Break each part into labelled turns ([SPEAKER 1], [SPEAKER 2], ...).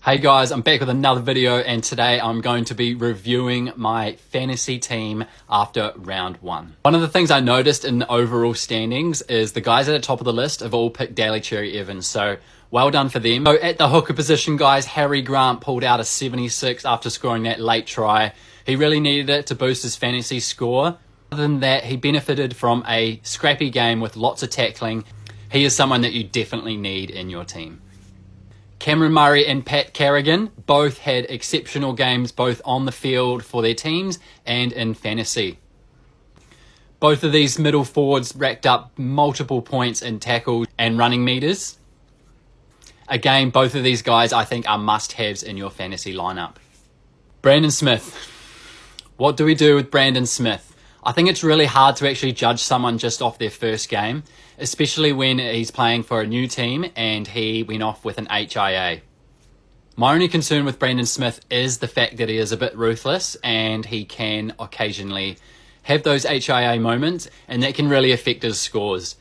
[SPEAKER 1] Hey guys, I'm back with another video, and today I'm going to be reviewing my fantasy team after round one. One of the things I noticed in the overall standings is the guys at the top of the list have all picked Daly Cherry Evans, so well done for them. So at the hooker position, guys, Harry Grant pulled out a 76 after scoring that late try. He really needed it to boost his fantasy score. Other than that, he benefited from a scrappy game with lots of tackling. He is someone that you definitely need in your team. Cameron Murray and Pat Carrigan both had exceptional games both on the field for their teams and in fantasy. Both of these middle forwards racked up multiple points in tackles and running meters. Again, both of these guys I think are must-haves in your fantasy lineup. Brandon Smith. What do we do with Brandon Smith? I think it's really hard to actually judge someone just off their first game, especially when he's playing for a new team and he went off with an HIA. My only concern with Brandon Smith is the fact that he is a bit ruthless and he can occasionally have those HIA moments, and that can really affect his scores.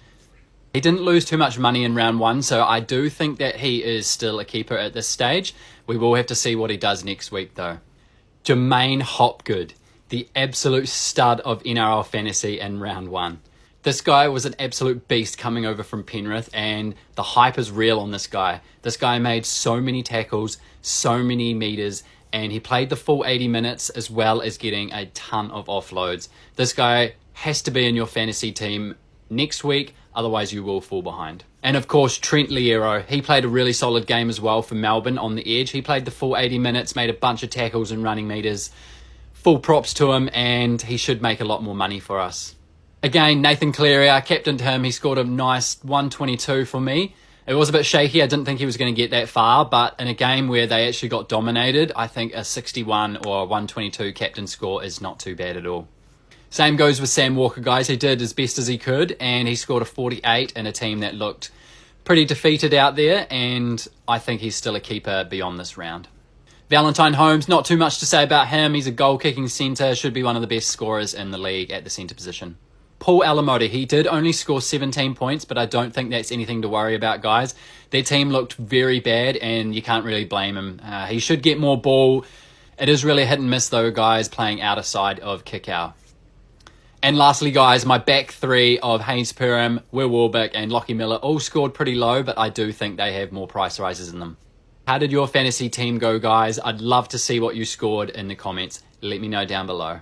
[SPEAKER 1] He didn't lose too much money in round one, so I do think that he is still a keeper at this stage. We will have to see what he does next week though. Jermaine Hopgood, the absolute stud of NRL Fantasy in round one. This guy was an absolute beast coming over from Penrith, and the hype is real on this guy. This guy made so many tackles, so many meters, and he played the full 80 minutes as well as getting a ton of offloads. This guy has to be in your fantasy team next week, otherwise you will fall behind. And of course, Trent Liero, he played a really solid game as well for Melbourne on the edge. He played the full 80 minutes, made a bunch of tackles and running meters. Full props to him, and he should make a lot more money for us. Again, Nathan Cleary, I captained him. He scored a nice 122 for me. It was a bit shaky. I didn't think he was going to get that far, but in a game where they actually got dominated, I think a 61 or a 122 captain score is not too bad at all. Same goes with Sam Walker, guys. He did as best as he could, and he scored a 48 in a team that looked pretty defeated out there, and I think he's still a keeper beyond this round. Valentine Holmes, not too much to say about him. He's a goal-kicking centre, should be one of the best scorers in the league at the centre position. Paul Alamoti, he did only score 17 points, but I don't think that's anything to worry about, guys. Their team looked very bad, and you can't really blame him. He should get more ball. It is really hit and miss, though, guys, playing outer side of kick-out. And lastly, guys, my back three of Haynes Perham, Will Warbeck, and Lockie Miller all scored pretty low, but I do think they have more price rises in them. How did your fantasy team go, guys? I'd love to see what you scored in the comments. Let me know down below.